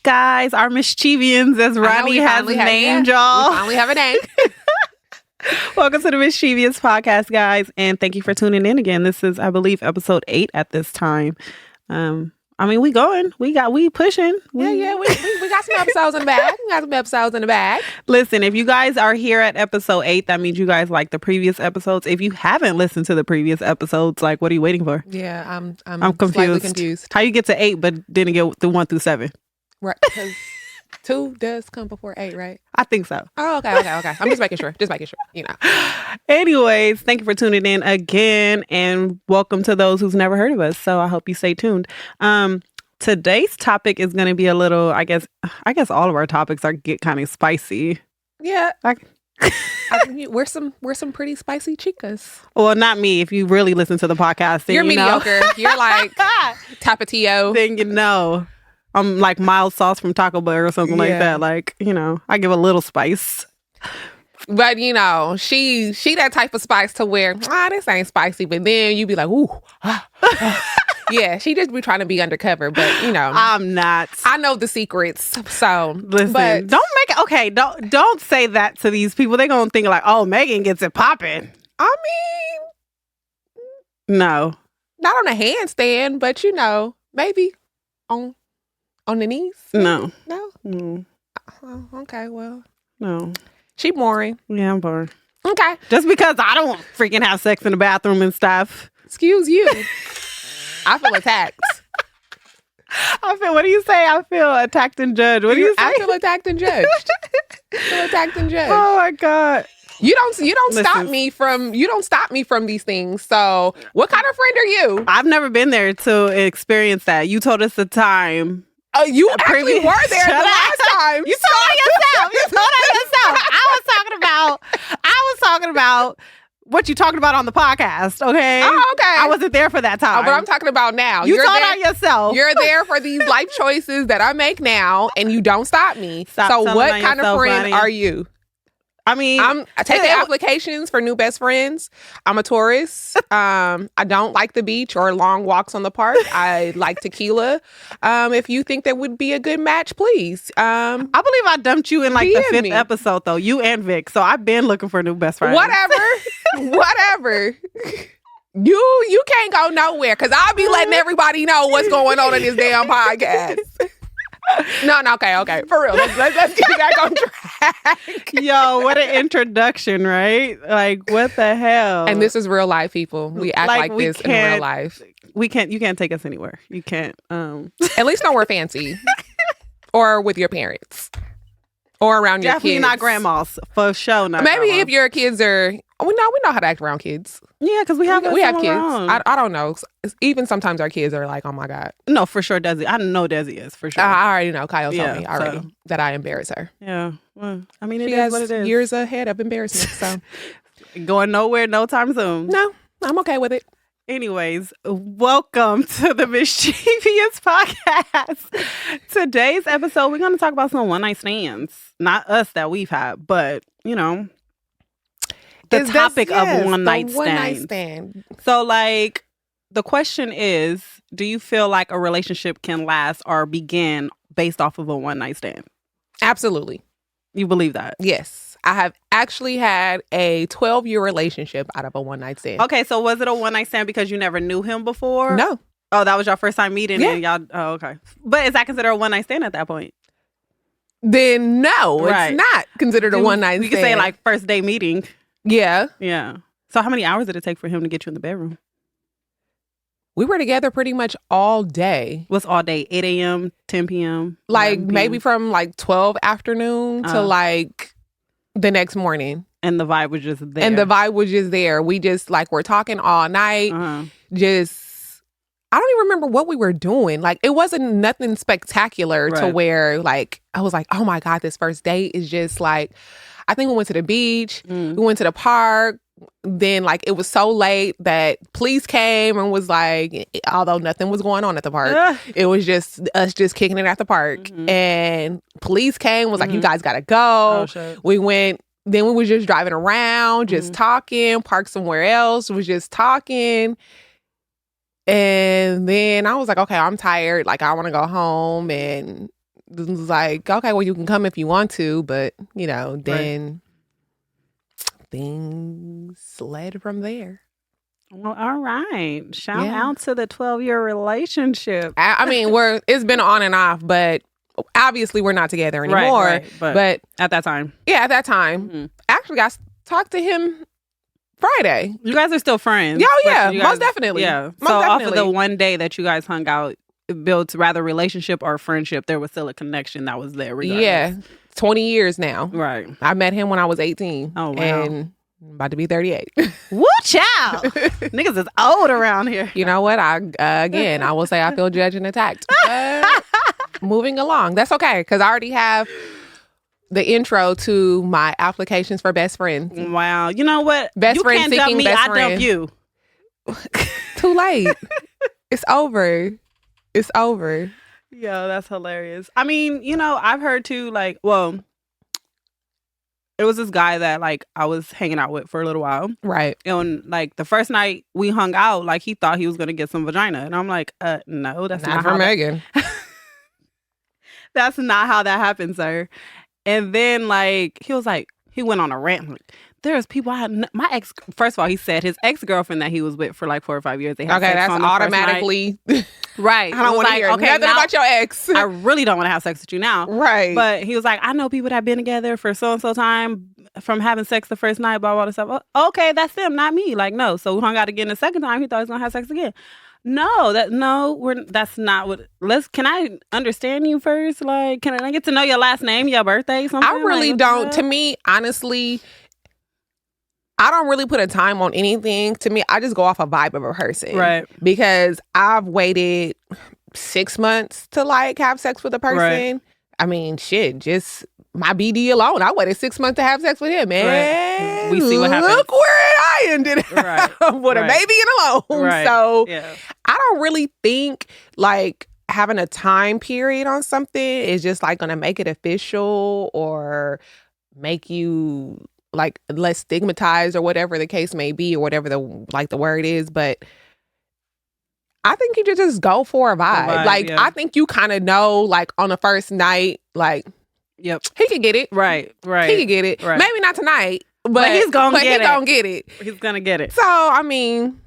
guys. Our Miss.Shevious, as Ronnie has named y'all. We finally have a name. Welcome to the Miss.Shevious podcast, guys. And thank you for tuning in again. This is, I believe, episode 8 at this time. We going. We pushing. We got some episodes in the bag. Listen, if you guys are here at episode 8, that means you guys like the previous episodes. If you haven't listened to the previous episodes, like, what are you waiting for? Yeah, I'm confused. Slightly confused. How you get to 8 but didn't get through 1 through 7? Right, because 2 does come before 8, right? I think so. Oh, okay. I'm just making sure. Anyways, thank you for tuning in again, and welcome to those who's never heard of us. So I hope you stay tuned. Today's topic is going to be a little, I guess all of our topics get kind of spicy. Yeah. We're some pretty spicy chicas. Well, not me. If you really listen to the podcast, then you're mediocre. You're like Tapatio. Then you know. I'm like mild sauce from Taco Bell or something like that. Like, I give a little spice. But, she that type of spice to where, this ain't spicy. But then you be like, ooh. Yeah, she just be trying to be undercover. But, I'm not. I know the secrets. So, listen, don't make it. Okay, don't say that to these people. They're going to think like, oh, Megan gets it popping. I mean. No. Not on a handstand, but, maybe on the knees? No. No? Mm. Oh, okay, well. No. She boring. Yeah, I'm boring. Okay. Just because I don't freaking have sex in the bathroom and stuff. Excuse you. I feel attacked. What do you say? I feel attacked and judged. What do you say? I feel attacked and judged. Oh my God. You don't stop me from these things. So what kind of friend are you? I've never been there to experience that. You told us the time. Oh, you actually were there the last time. You told on yourself. I was talking about what you talking about on the podcast, okay? Oh, okay. I wasn't there for that time. Oh, but I'm talking about now. You told on yourself. You're there for these life choices that I make now, and you don't stop me. Stop so what kind yourself, of friend Ronnie. are you? I'm taking applications for new best friends. I'm a Taurus. I don't like the beach or long walks on the park. I like tequila. If you think that would be a good match, please. I believe I dumped you in like the 5th episode, though. You and Vic. So I've been looking for new best friends. Whatever. You can't go nowhere because I'll be letting everybody know what's going on in this damn podcast. No, okay. For real. Let's get back on track. Yo, what an introduction, right? Like, what the hell? And this is real life, people. We act like this in real life. You can't take us anywhere. You can't. At least nowhere fancy. Or with your parents. Or around your kids. Definitely not grandmas. For sure not Maybe grandmas. if your kids are... We know how to act around kids. Yeah, because we have kids. I don't know. Even sometimes our kids are like, oh my God. No, for sure, Desi. I know Desi is, for sure. I already know. Kyle told me already that I embarrass her. Yeah. Well, it she is what it is. Years ahead of embarrassment, so. Going nowhere no time soon. No, I'm okay with it. Anyways, welcome to the Miss.Shevious podcast. Today's episode, we're going to talk about some one-night stands. Not us that we've had, but, the topic of one-night stand. So, like, the question is, do you feel like a relationship can last or begin based off of a one-night stand? Absolutely. You believe that? Yes. I have actually had a 12-year relationship out of a one-night stand. Okay, so was it a one-night stand because you never knew him before? No. Oh, that was your first time meeting? Yeah. And y'all, oh, okay. But is that considered a one-night stand at that point? Then no, It's not considered a one-night stand. You can say like first day meeting. Yeah. Yeah. So how many hours did it take for him to get you in the bedroom? We were together pretty much all day. What's all day? 8 a.m., 10 p.m.? Like maybe from like 12 afternoon to like the next morning. And the vibe was just there. We just like we're talking all night. I don't even remember what we were doing. Like it wasn't nothing spectacular to where like I was like, oh my God, this first date is just like, I think we went to the beach, we went to the park. Then like it was so late that police came and was like, although nothing was going on at the park, it was just us just kicking it at the park. And police came, was like, you guys gotta go. We went, then we was just driving around, just talking, parked somewhere else, was just talking. And then I was like, okay, I'm tired. Like I want to go home. And was like, okay, well, you can come if you want to, but then things led from there. Well, all right. Shout out to the 12-year relationship. I mean, it's been on and off, but obviously we're not together anymore. Right. But at that time. Yeah, at that time. Actually, I talked to him Friday. You guys are still friends. Yeah, most definitely. Yeah. Off of the one day that you guys hung out, it built rather relationship or friendship, there was still a connection that was there regardless. Yeah. 20 years now. Right. I met him when I was 18. Oh, wow. And I'm about to be 38. Woo, child. Niggas is old around here. You know what? I will say I feel judged and attacked. Moving along. That's okay, because I already have the intro to my applications for best friends. Wow. You know what? Best friend can't seeking dump me, best I friend. dump you. Too late. It's over. It's over. Yeah, that's hilarious. I mean, I've heard too, like, well, it was this guy that, like, I was hanging out with for a little while. Right. And, like, the first night we hung out, like, he thought he was going to get some vagina. And I'm like, no, that's not for how Megan. That's not how that happened, sir. And then, like, he went on a rant. Like, there's people my ex, first of all, he said his ex-girlfriend that he was with for like 4 or 5 years. They had sex that's on the automatically. Right. I don't want to hear nothing about your ex. I really don't want to have sex with you now. Right. But he was like, I know people that have been together for so-and-so time from having sex the first night, blah, blah, blah, stuff. Okay, that's them, not me. Like, no. So we hung out again the second time. He thought he was going to have sex again. That's not what. Can I understand you first? Like, can I get to know your last name, your birthday, something? I really like, don't. To me, honestly, I don't really put a time on anything. To me, I just go off a vibe of a person. Right. Because I've waited 6 months to like have sex with a person. Right. I mean, shit, just my BD alone. I waited 6 months to have sex with him, man. Right. We see what happens. Look where I ended up with a baby and alone. Right. So yeah. I don't really think like having a time period on something is just like going to make it official or make you like less stigmatized or whatever the case may be or whatever the word is. But I think you should just go for a vibe. Like, yeah. I think you kind of know, like, on the first night, like, yep, he could get it. Right. He could get it. Right. Maybe not tonight, but he's going to get it. He's going to get it. So, I mean,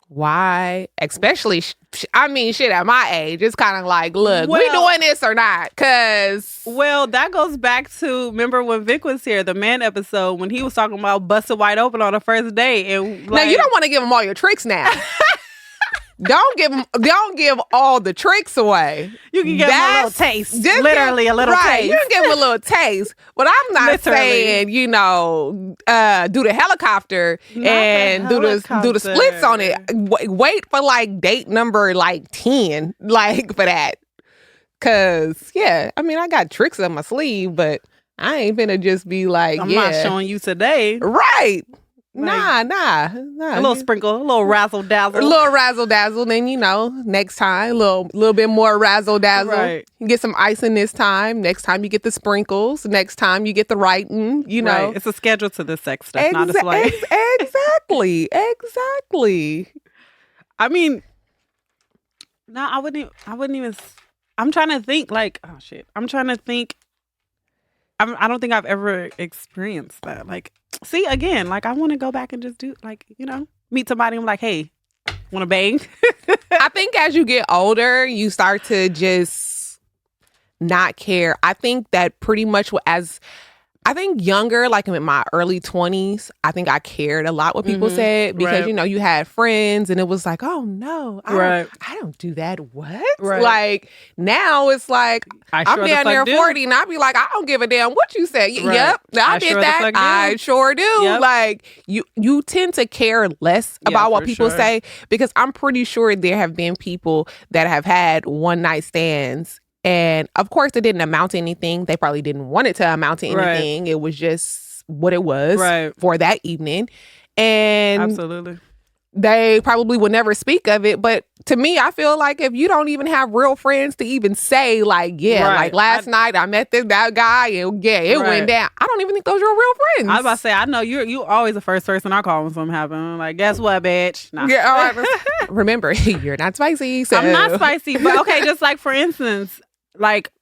why? Especially, shit, at my age, it's kind of like, look, we doing this or not? Because... Well, that goes back to, remember when Vic was here, the man episode, when he was talking about busted wide open on the first date. And now, you don't want to give him all your tricks now. Don't give all the tricks away. You can give him a little taste. Literally a little taste. You can give him a little taste. But I'm not saying, do the helicopter and do the splits on it. Wait for like date number like 10, like for that. Cause yeah, I mean I got tricks up my sleeve, but I ain't finna just be like, I'm not showing you today. Right. Like, nah. A little sprinkle, a little razzle dazzle. A little razzle dazzle. Then, next time, a little bit more razzle dazzle. Right. You get some icing this time. Next time you get the sprinkles. Next time you get the writing, Right. It's a schedule to the sex stuff, not a slay. Exactly. I mean, no, I wouldn't even, I'm trying to think like, oh shit. I'm trying to think. I don't think I've ever experienced that. Like, see, again, like I want to go back and just do like, meet somebody and I'm like, hey, want to bang? I think as you get older, you start to just not care. I think that pretty much younger, like in my early 20s, I think I cared a lot what people said because, you had friends and it was like, oh no, I don't do that. What? Right. Like now it's like, I'm down there 40 and I'd be like, I don't give a damn what you say. Right. Yep, I did that. I sure do. Yep. Like you tend to care less about what people say because I'm pretty sure there have been people that have had one night stands. And of course, it didn't amount to anything. They probably didn't want it to amount to anything. Right. It was just what it was for that evening. And absolutely, they probably would never speak of it. But to me, I feel like if you don't even have real friends to even say, like, like last night I met that guy and it went down. I don't even think those are real friends. I was about to say, I know you always the first person I call when something happens. I'm like, guess what, bitch? Nah. Yeah, all right. Remember, you're not spicy. So. I'm not spicy. But okay, just like for instance, like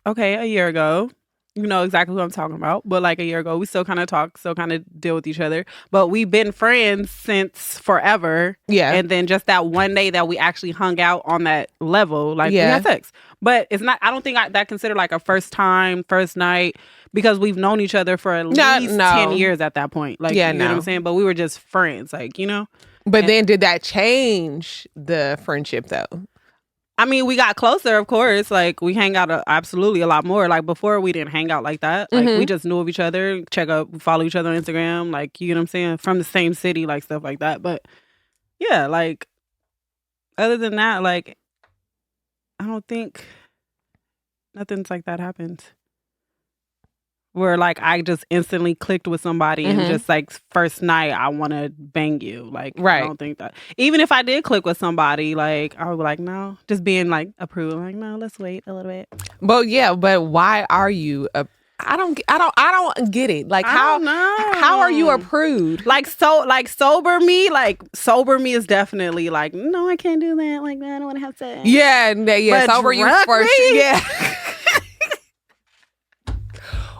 okay, a year ago. You know exactly what I'm talking about. But like a year ago, we still kind of talk, still kind of deal with each other. But we've been friends since forever. Yeah. And then just that one day that we actually hung out on that level, like we had sex. But it's not, I don't think that considered like a first time, first night, because we've known each other for at least 10 years at that point. Like, you know what I'm saying? But we were just friends, like, you know? But then did that change the friendship though? I mean, we got closer, of course. Like, we hang out absolutely a lot more. Like, before, we didn't hang out like that. Like, we just knew of each other, follow each other on Instagram. Like, you know what I'm saying? From the same city, like, stuff like that. But, yeah, like, other than that, like, I don't think nothing's like that happened. Where, like, I just instantly clicked with somebody and just, like, first night, I want to bang you. Like, I don't think that. Even if I did click with somebody, like, I would be like, no. Just being, like, approved. Like, no, let's wait a little bit. But, yeah, but why are you... I don't get it. Like, how are you approved? Like, sober me is definitely like, no, I can't do that. Like, I don't want to have sex. Yeah, but sober you first. Yeah.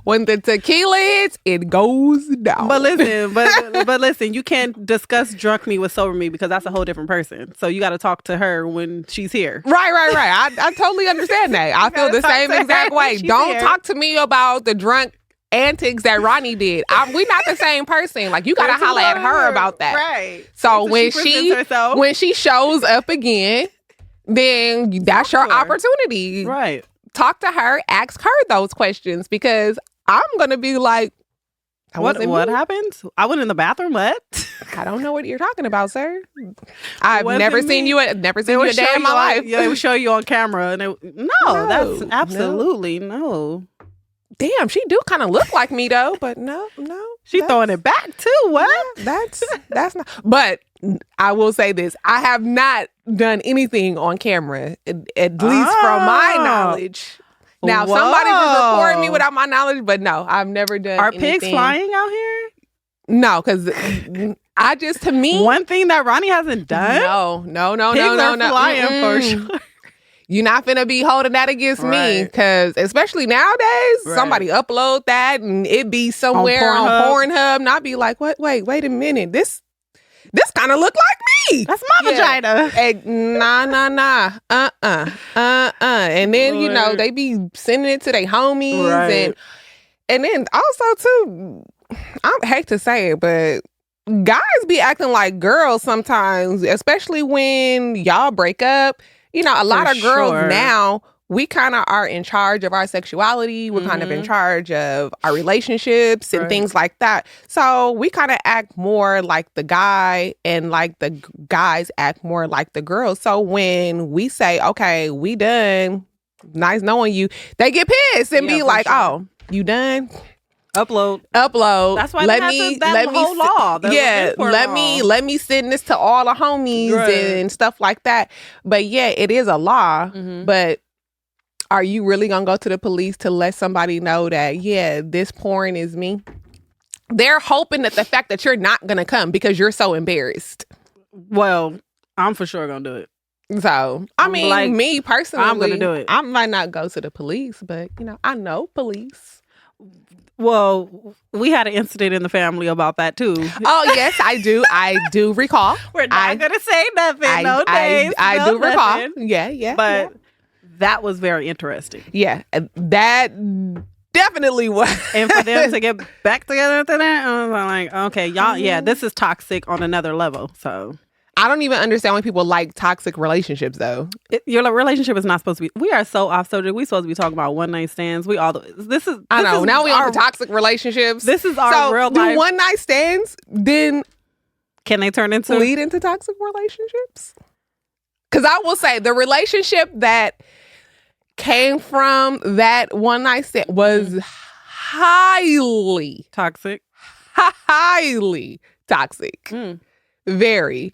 When the tequila hits, it goes down. But listen, but listen, you can't discuss drunk me with sober me because that's a whole different person. So you got to talk to her when she's here. Right. I totally understand that. I feel the same exact way. Don't talk to me about the drunk antics that Ronnie did. We're not the same person. Like, you got to holler at her about that. Right. So when she shows up again, then that's your opportunity. Right. Talk to her, ask her those questions, because I'm going to be like, what happened? I went in the bathroom. What? I don't know what you're talking about, sir. I've never seen you a day in my life. Yeah, they would show you on camera. And that's absolutely no. Damn, she do kind of look like me though, but no. She throwing it back too. What? That's not. But I will say this: I have not done anything on camera, at least from my knowledge. Now, somebody just recorded me without my knowledge, but no, I've never done. Are pigs flying out here? No, because to me, one thing that Ronnie hasn't done. No, pigs are flying for sure. You're not finna be holding that against me, because especially nowadays, somebody upload that and it be somewhere on Pornhub, and I'd be like, what? Wait a minute, this kind of look like me. That's my vagina. Hey, nah. And then they be sending it to their homies, and then also too, I hate to say it, but guys be acting like girls sometimes, especially when y'all break up. A lot of girls now, we kind of are in charge of our sexuality. We're kind of in charge of our relationships and things like that. So we kind of act more like the guy, and like the guys act more like the girls. So when we say, okay, we done, nice knowing you, they get pissed and be like, oh, you done? Upload. That's why let me whole law. Let me send this to all the homies and stuff like that. But yeah, it is a law. But are you really gonna go to the police to let somebody know that this porn is me? They're hoping that the fact that you're not gonna come because you're so embarrassed. Well, I'm for sure gonna do it. So I mean, like, me personally, I'm gonna do it. I might not go to the police, but I know police. Well, we had an incident in the family about that too. Oh yes, I do. I do recall. We're not gonna say nothing. I do recall. Yeah. But that was very interesting. Yeah, that definitely was. And for them to get back together after that, I was like, okay, y'all, this is toxic on another level. So I don't even understand why people like toxic relationships, though. Your relationship is not supposed to be. We are so off subject. We're supposed to be talking about one night stands. I know. Now we are toxic relationships. This is our real life. Do one night stands then can they turn into lead into toxic relationships? Because I will say the relationship that came from that one night stand was highly toxic. Highly toxic. Very.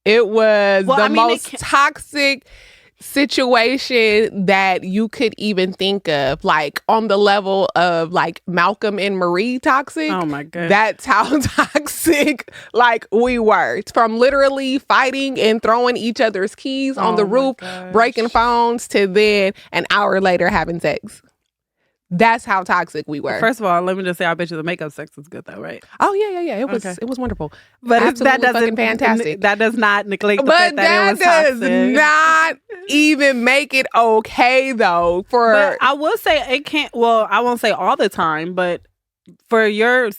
It was most toxic situation that you could even think of, like on the level of like Malcolm and Marie toxic. Oh my god, that's how toxic like we were, from literally fighting and throwing each other's keys on the roof, breaking phones, to then an hour later having sex. That's how toxic we were. First of all, let me just say, I bet you the makeup sex was good though, right? Oh yeah. It was wonderful. But that doesn't fucking fantastic. That does not neglect the fact that it was toxic. Does not even make it okay though. But I will say it can't. Well, I won't say all the time, but for your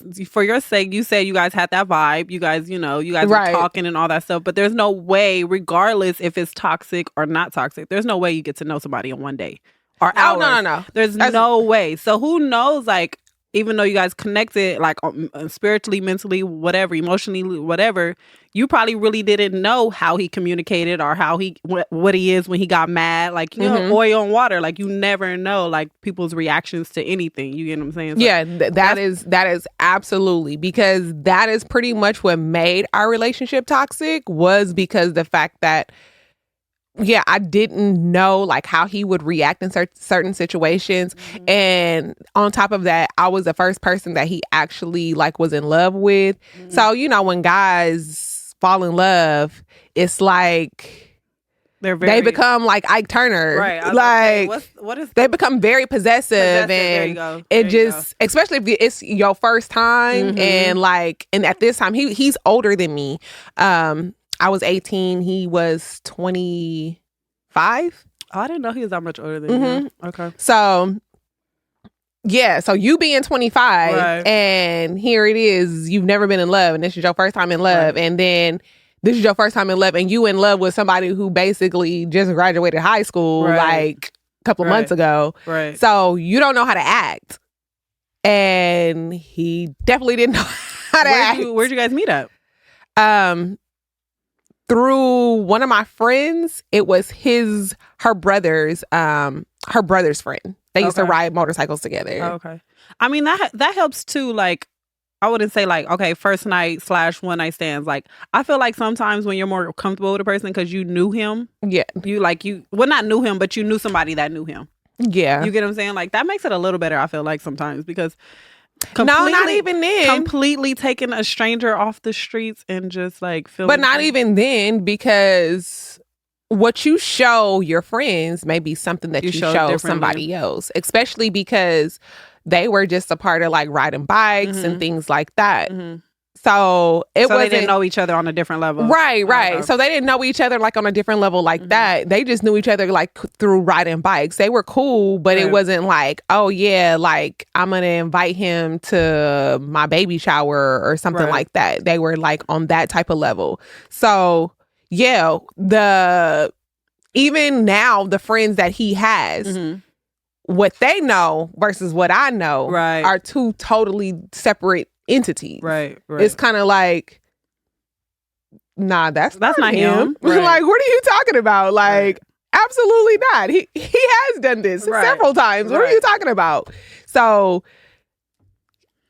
sake, you said you guys had that vibe. You guys were talking and all that stuff. But there's no way, regardless if it's toxic or not toxic, there's no way you get to know somebody in one day. Or hours. Oh, no. There's no way. So who knows, like, even though you guys connected, like, spiritually, mentally, whatever, emotionally, whatever, you probably really didn't know how he communicated or how what he is when he got mad. Like, you know, oil and water. Like, you never know, like, people's reactions to anything. You get what I'm saying? So yeah, that is absolutely, because that is pretty much what made our relationship toxic, was because the fact that I didn't know like how he would react in certain situations. Mm-hmm. And on top of that, I was the first person that he actually like was in love with. Mm-hmm. So, you know, when guys fall in love, it's like they become like Ike Turner. Right. Like, they become very possessive. And especially if it's your first time. Mm-hmm. and at this time, he's older than me. I was 18. He was 25. Oh, I didn't know he was that much older than you. Okay. So, yeah. So you being 25 and here it is, you've never been in love and this is your first time in love. Right. And then this is your first time in love and you in love with somebody who basically just graduated high school like a couple of months ago. Right. So you don't know how to act. And he definitely didn't know how to act. Where'd you guys meet up? Through one of my friends. It was her brother's friend. They used to ride motorcycles together. Okay. I mean, that helps too. Like, I wouldn't say like, okay, first night / one night stands. Like, I feel like sometimes when you're more comfortable with a person because you knew him. Yeah. Not knew him, but you knew somebody that knew him. Yeah. You get what I'm saying? Like, that makes it a little better, I feel like, sometimes, because not even then. Completely taking a stranger off the streets and just like feeling. But not even then, because what you show your friends may be something that you show somebody else, especially because they were just a part of like riding bikes and things like that. Mm-hmm. So they didn't know each other on a different level. Right. So they didn't know each other like on a different level like that. They just knew each other like through riding bikes. They were cool, but it wasn't like, oh yeah, like I'm going to invite him to my baby shower or something like that. They were like on that type of level. So yeah, even now the friends that he has, what they know versus what I know are two totally separate entities. Right. It's kind of like, nah, that's not him. Right. Like, what are you talking about? Like, absolutely not. He has done this several times. What are you talking about? So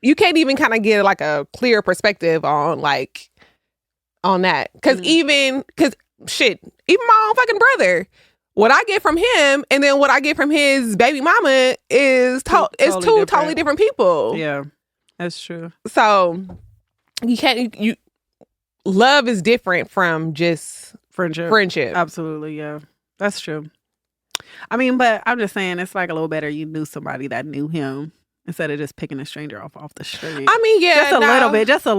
you can't even kind of get like a clear perspective on that. Because even my own fucking brother, what I get from him and then what I get from his baby mama is two totally different people. Yeah. That's true. So love is different from just friendship. Absolutely, yeah. That's true. I mean, but I'm just saying it's like a little better you knew somebody that knew him instead of just picking a stranger off the street. I mean, yeah. Just a little bit. Just a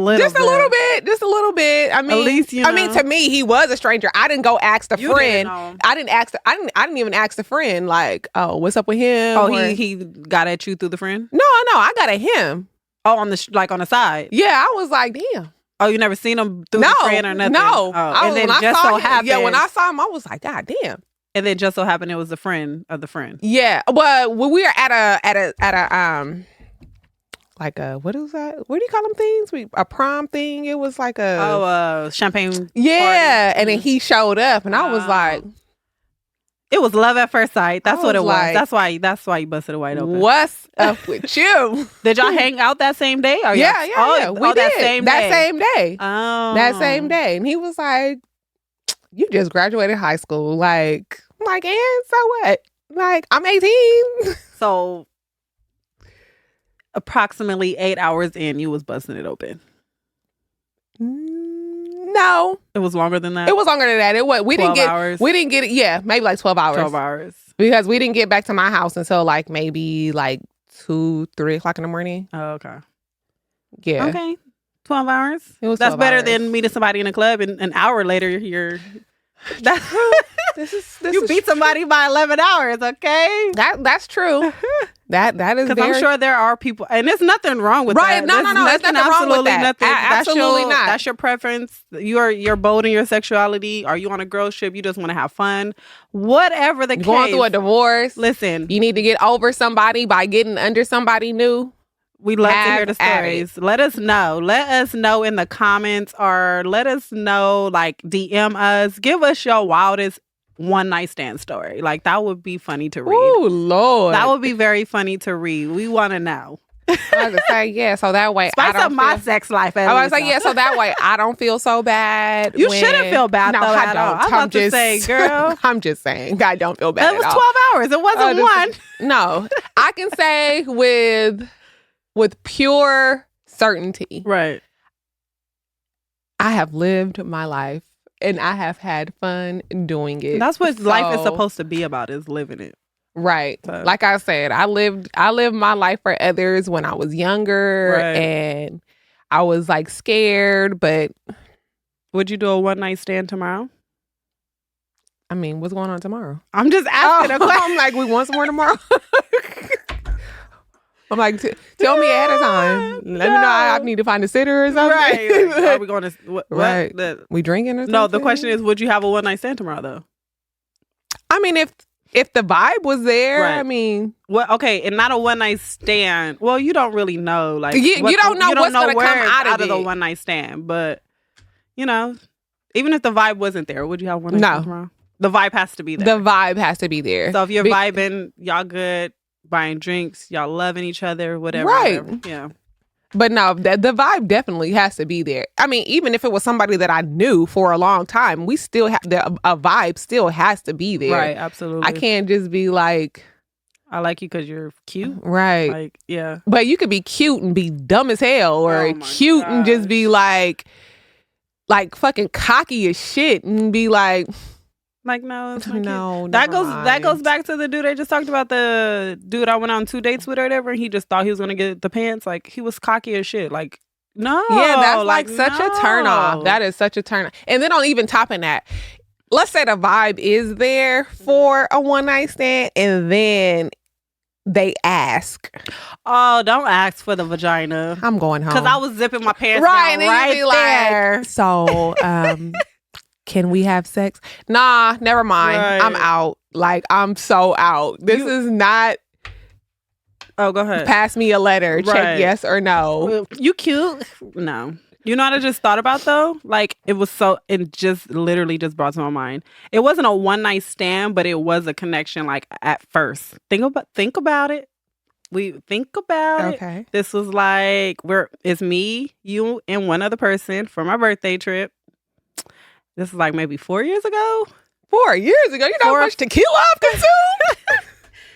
little bit. I mean, at least, you know. I mean, to me, he was a stranger. I didn't go ask the friend. I didn't even ask the friend like, oh, what's up with him? Oh, he got at you through the friend? No, I got at him. Oh, on the side. Yeah, I was like, damn. Oh, you never seen him through the friend or nothing? No. Oh. And then just so happened. Yeah, when I saw him, I was like, God damn. And then just so happened it was the friend of the friend. Yeah. Well, when we were at a like a, what is that? What do you call them things? A prom thing. It was like champagne. Yeah. Party. And then he showed up and I was like, it was love at first sight. That's what it was. That's why you busted it wide open. What's up with you? Did y'all hang out that same day? Or yeah. We did. That same day. Oh. That same day. And he was like, you just graduated high school. Like, I'm like, and so what? Like, I'm 18. So approximately 8 hours in, you was busting it open. No. It was longer than that? It was longer than that. We didn't get hours? We didn't get it. Yeah, maybe like 12 hours. 12 hours. Because we didn't get back to my house until like maybe like 2, 3 o'clock in the morning. Oh, okay. Yeah. Okay. 12 hours. It was That's 12 better hours. than meeting somebody in a club and an hour later you're you beat somebody by 11 hours, okay? That's true. That is because I'm sure there are people, and there's nothing wrong with that. No, there's nothing wrong with that. Nothing. Absolutely not. That's your preference. You're bold in your sexuality. Are you on a girl trip? You just want to have fun. Whatever the case. Going through a divorce. Listen. You need to get over somebody by getting under somebody new. We love to hear the stories. Let us know. Let us know in the comments, or let us know, like, DM us. Give us your wildest one night stand story. Like, that would be funny to read. Oh, Lord. That would be very funny to read. We want to know. I was to say, yeah, so that way Spice up my sex life. I was like, yeah, so that way I don't feel so bad. You shouldn't feel bad, though, I at don't. all. I was about to say, girl. I'm just saying, I don't feel bad. It was 12 hours. It wasn't one. No. I can say with pure certainty. Right. I have lived my life and I have had fun doing it. That's what life is supposed to be about, is living it. Right. So. Like I said, I lived my life for others when I was younger, and I was like scared, but would you do a one night stand tomorrow? I mean, what's going on tomorrow? I'm just asking a question. I'm like, we want some more tomorrow? I'm like, tell me ahead of time. Let me know. I need to find a sitter or something. Right. Like, are we going to... What? Right. We drinking or something? No, the question is, would you have a one-night stand tomorrow, though? I mean, if the vibe was there, I mean... Well, okay, and not a one-night stand. Well, you don't really know. Like, you don't know what's going to come out of the one-night stand. But, you know, even if the vibe wasn't there, would you have one-night stand tomorrow? The vibe has to be there. The vibe has to be there. So if you're vibing, y'all good... buying drinks, y'all loving each other, whatever. Right. Whatever. Yeah. But no, the vibe definitely has to be there. I mean, even if it was somebody that I knew for a long time, we still have a vibe still has to be there. Right, absolutely. I can't just be like, I like you because you're cute. Right. Like, yeah. But you could be cute and be dumb as hell, or cute and just be like fucking cocky as shit and be like... Like, no, it's not no. That goes back to the dude I just talked about. The dude I went on 2 dates with or whatever. And he just thought he was gonna get the pants. Like, he was cocky as shit. Like, no. Yeah, that's like such a turn off. That is such a turn off. And then on even topping that, let's say the vibe is there for a one night stand, and then they ask. Oh, don't ask for the vagina. I'm going home. Because I was zipping my pants right, down and right you be there. Like, so, can we have sex? Nah, never mind. Right. I'm out. Like, I'm so out. This is not... Oh, go ahead. Pass me a letter. Check yes or no. You cute? No. You know what I just thought about, though? Like, it just literally just brought to my mind. It wasn't a one-night stand, but it was a connection, like, at first. Think about it. Okay. This was like, it's me, you, and one other person for my birthday trip. This is like maybe 4 years ago. 4 years ago? You know how much tequila I've consumed?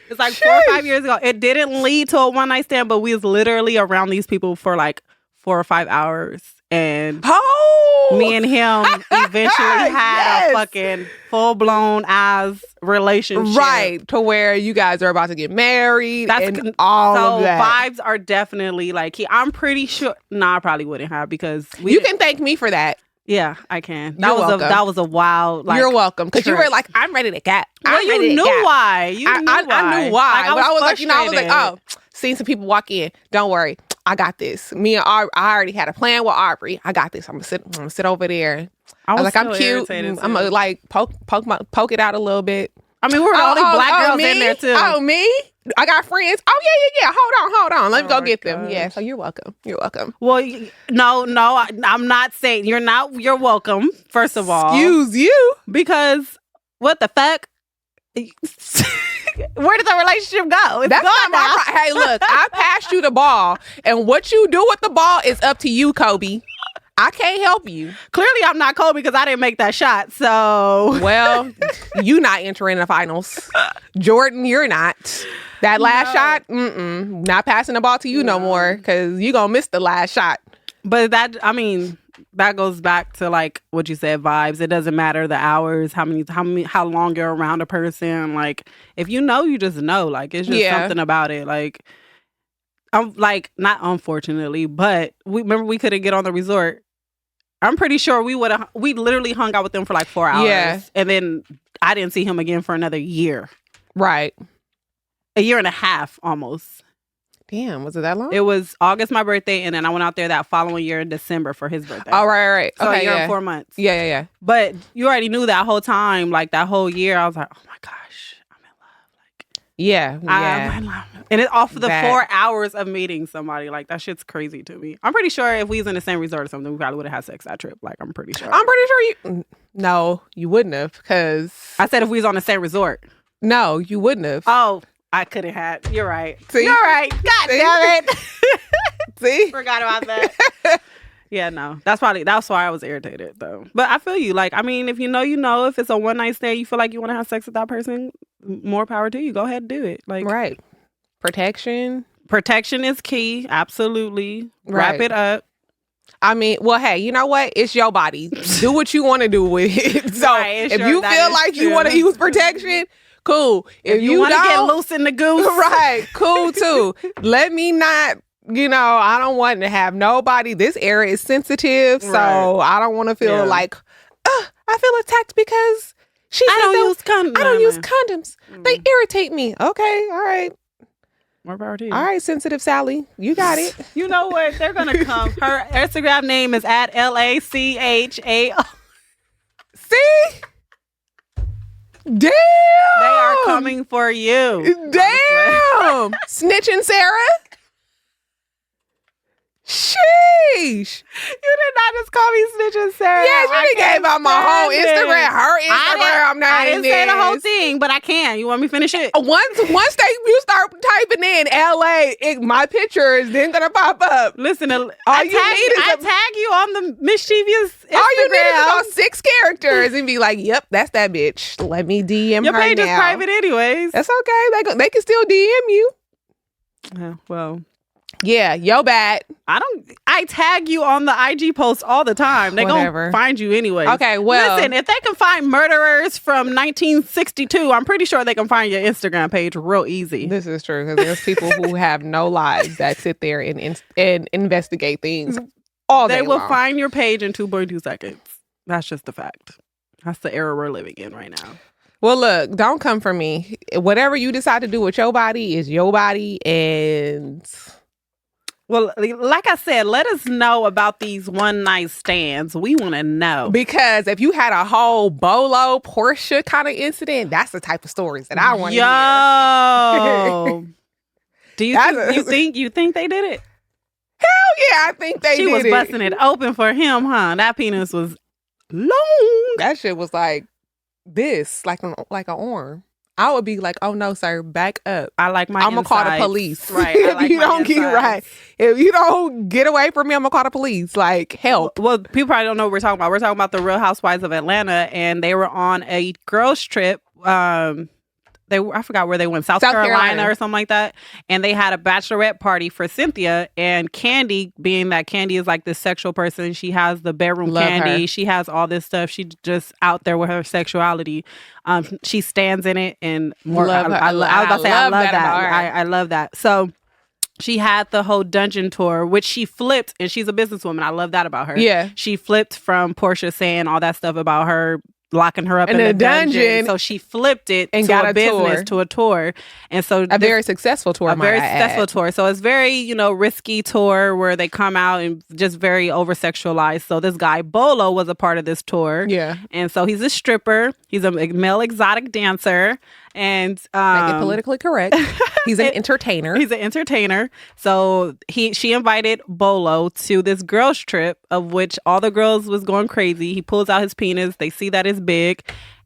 It's like 4 or 5 years ago. It didn't lead to a one-night stand, but we was literally around these people for like 4 or 5 hours. And me and him eventually had a fucking full-blown ass relationship. Right, to where you guys are about to get married and all of that. So vibes are definitely like, I'm pretty sure... I probably wouldn't have, because... You can thank me for that. Yeah, I can. That was a wild. Like, you're welcome, because you were like, I'm ready to get. Well, you knew why. I knew why. Like, I was like, oh, seen some people walk in. Don't worry, I got this. Me and I already had a plan with Aubrey. I got this. I'm gonna sit over there. I was like, I'm cute. I'm gonna like poke it out a little bit. I mean, we were the only black girls in there too. Oh, me? I got friends. Oh, yeah. Hold on. Let me go get them. Yeah, so you're welcome. Well, no, I'm not saying you're welcome, first of all. Excuse you. Because what the fuck? Where did the relationship go? That's not my Hey, look, I passed you the ball, and what you do with the ball is up to you, Kobe. I can't help you. Clearly, I'm not Kobe because I didn't make that shot. So, well, you not entering the finals. Jordan, you're not. That last shot, not passing the ball to you no more because you gonna miss the last shot. But that goes back to like what you said, vibes. It doesn't matter the hours, how long you're around a person. Like if you know, you just know. Like it's just something about it. Like I'm like not unfortunately, but we couldn't get on the resort. I'm pretty sure we literally hung out with them for like 4 hours. Yeah. And then I didn't see him again for another year. Right. A year and a half almost. Damn, was it that long? It was August, my birthday, and then I went out there that following year in December for his birthday. Oh, right. So okay, a year and 4 months. Yeah. But you already knew that whole time, like that whole year, I was like, oh my gosh, I'm in love. Like, yeah. I'm in love. And it's off of the 4 hours of meeting somebody. Like, that shit's crazy to me. I'm pretty sure if we was in the same resort or something, we probably would have had sex that trip. Like, I'm pretty sure. you... No, you wouldn't have, because... I said if we was on the same resort. No, you wouldn't have. Oh, I couldn't have. You're right. See? You're right. God damn it. See? Forgot about that. Yeah, no. That's why I was irritated, though. But I feel you. Like, I mean, if you know, you know. If it's a one-night stand, you feel like you want to have sex with that person, more power to you. Go ahead and do it. Like, right. Protection is key. Absolutely. Wrap it up. I mean, well, hey, you know what? It's your body. Do what you want to do with it. So if you feel like you want to use protection, cool. If you want to get loose in the goose, right? Cool too. Let me not. I don't want to have nobody. This area is sensitive, so I don't want to feel like I feel attacked because I don't use condoms. I don't use condoms. They irritate me. Okay, all right. More power to you. All right, sensitive Sally. You got it. You know what? They're going to come. Her Instagram name is @LACHAO. See? Damn. They are coming for you. Damn. Snitching Sarah? Sheesh. You did not just call me snitching, Sarah. Yes, you done gave out my whole Instagram. Her Instagram name. I didn't say the whole thing, but I can. You want me to finish it? Once you start typing in LA, my picture is then gonna pop up. Listen, I tag you on the Miss.Shevious Instagram. All you need is about 6 characters and be like, yep, that's that bitch. Let me DM Your her now. page is private anyways. That's okay. They can still DM you. Well... Yeah, yo bad. I tag you on the IG posts all the time. They gonna find you anyway. Okay, well. Listen, if they can find murderers from 1962, I'm pretty sure they can find your Instagram page real easy. This is true, because there's people who have no lives that sit there and investigate things all day long. They will find your page in 2.2 seconds. That's just a fact. That's the era we're living in right now. Well, look, don't come for me. Whatever you decide to do with your body is your body, and... Well, like I said, let us know about these one-night stands. We want to know. Because if you had a whole Bolo, Portia kind of incident, that's the type of stories that I want to hear. Do you think they did it? Hell yeah, I think they did it. She was busting it open for him, huh? That penis was long. That shit was like this, like an arm. I would be like, oh no, sir, back up. I like my I'm going to call the police. Right. If you don't get away from me, I'm going to call the police. Like, help. Well, people probably don't know what we're talking about. We're talking about the Real Housewives of Atlanta, and they were on a girls trip. I forgot where they went, South Carolina or something like that. And they had a bachelorette party for Cynthia, and Candy, being that Candy is like this sexual person, she has the bedroom candy. Her. She has all this stuff. She's just out there with her sexuality. She stands in it, and more. I love that. So she had the whole dungeon tour, which she flipped, and she's a businesswoman. I love that about her. Yeah. She flipped from Portia saying all that stuff about her locking her up in the dungeon. So she flipped it and got a business to a tour. And so a very successful tour. So it's very, risky tour where they come out and just very over sexualized. So this guy Bolo was a part of this tour. Yeah. And so he's a stripper. He's a male exotic dancer. And make it politically correct. He's an entertainer. He's an entertainer. So she invited Bolo to this girls trip, of which all the girls was going crazy. He pulls out his penis. They see that it's big,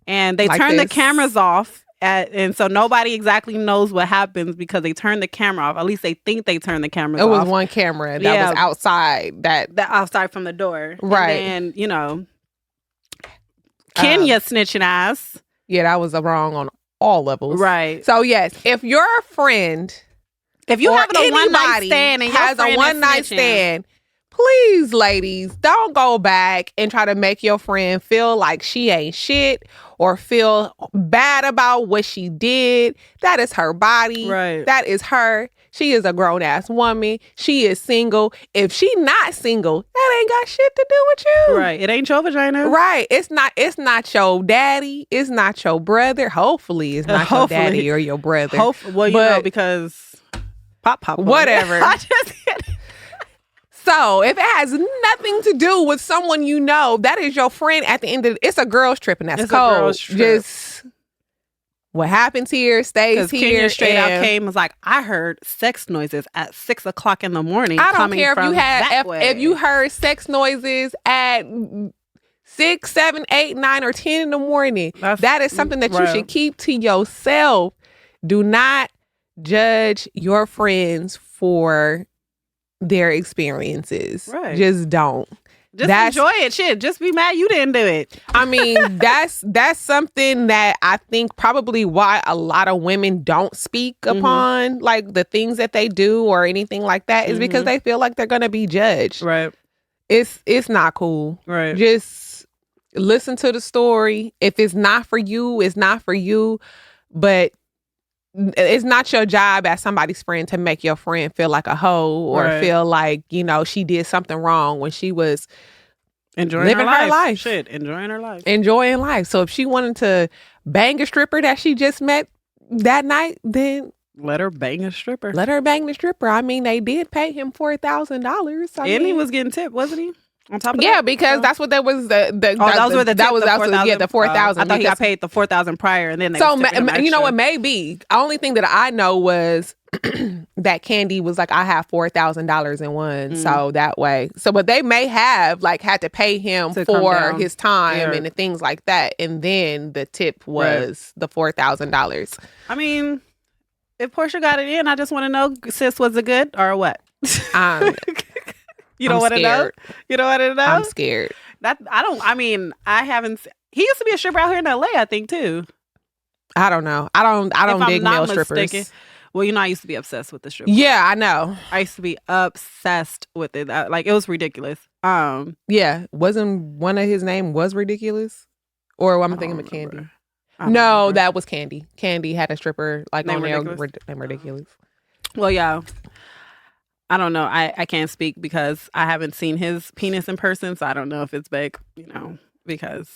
and they turn the cameras off. And so nobody exactly knows what happens because they turn the camera off. At least they think they turn the cameras off. It was one camera that was outside. That outside from the door. Right. And then, Kenya snitching ass. Yeah, that was wrong on all levels. Right. So, yes, if your friend... If you have a one-night stand and has a one-night stand, please, ladies, don't go back and try to make your friend feel like she ain't shit or feel bad about what she did. That is her body. Right. That is her. She is a grown-ass woman. She is single. If she not single, that ain't got shit to do with you. Right. It ain't your vagina. Right. It's not your daddy. It's not your brother. Hopefully, it's not your daddy or your brother. Well, because... Pop. Whatever. I just So if it has nothing to do with someone you know, that is your friend at the end of it's a girl's trip and that's cold. Just what happens here stays here. Kenya straight out came was like, I heard sex noises at 6 o'clock in the morning. I don't care if you heard sex noises at 6, 7, 8, 9, or 10 in the morning. That is something that you should keep to yourself. Do not judge your friends for their experiences. Right. Just don't. Just enjoy it. Shit. Just be mad you didn't do it. I mean, that's something that I think probably why a lot of women don't speak upon like the things that they do or anything like that is because they feel like they're gonna be judged. Right. It's not cool. Right. Just listen to the story. If it's not for you, it's not for you. But it's not your job as somebody's friend to make your friend feel like a hoe or feel like, she did something wrong when she was living her life. Shit, enjoying her life. Enjoying life. So if she wanted to bang a stripper that she just met that night, then let her bang a stripper. Let her bang the stripper. I mean, they did pay him $4,000. And he was getting tipped, wasn't he? On top of that? Because that's what that was. The $4,000. I thought he got paid the $4,000 prior, and then they you know what? Maybe only thing that I know was that Candy was like, I have $4,000 in one, so that way. So, but they may have like had to pay him for his time and the things like that, and then the tip was the $4,000. I mean, if Portia got it in, I just want to know, sis, was it good or what? You don't want to know? You don't want to know? I'm scared. I haven't. He used to be a stripper out here in LA, I think, too. I don't know. I don't dig male strippers. Well, I used to be obsessed with the stripper. Yeah, I know. I used to be obsessed with it. Like, it was ridiculous. Yeah. Wasn't one of his name was Ridiculous? Or I'm thinking of Candy. No, that was Candy. Candy had a stripper like named Ridiculous. Well, yeah. I don't know. I can't speak because I haven't seen his penis in person, so I don't know if it's big, because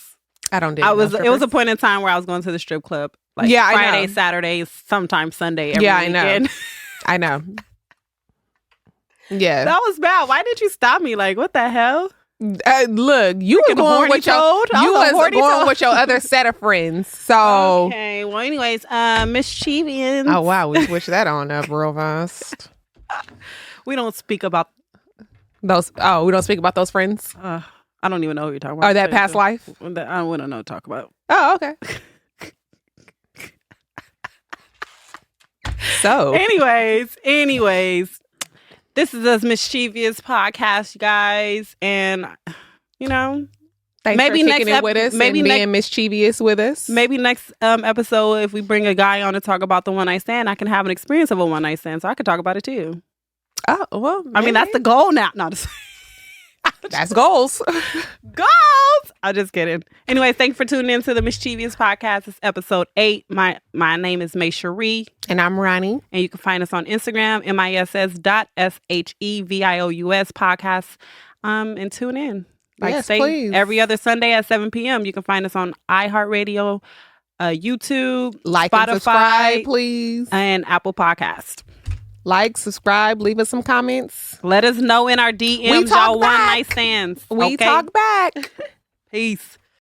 I don't dig it was a point in time where I was going to the strip club like Friday, Saturdays, sometimes Sunday every weekend. I know. Yeah. That was bad. Why did you stop me? Like, what the hell? Look, you was going with your other set of friends. So okay. Well, anyways, Miss.Shevious. Oh wow, we switched that on up real fast. We don't speak about those. Oh, we don't speak about those friends. I don't even know who you're talking about. Or that past life. I don't know what to talk about. Oh, okay. So, anyways, this is a Miss.Shevious podcast, you guys, and thanks maybe for kicking it with us, maybe being Miss.Shevious with us. Maybe next episode, if we bring a guy on to talk about the one night stand, I can have an experience of a one night stand, so I could talk about it too. Oh well, maybe. I mean that's the goal now. No, that's goals. Goals. I'm just kidding. Anyway, thanks for tuning in to the Miss.Shevious podcast. It's episode 8. My name is Miss.Shevious. And I'm Ronnie. And you can find us on Instagram, miss.shevious podcast. And tune in. Please. Every other Sunday at 7 p.m. You can find us on iHeartRadio, YouTube, like Spotify, and subscribe, please. And Apple Podcast. Like, subscribe, leave us some comments. Let us know in our DMs y'all one night stands. We talk back. Peace.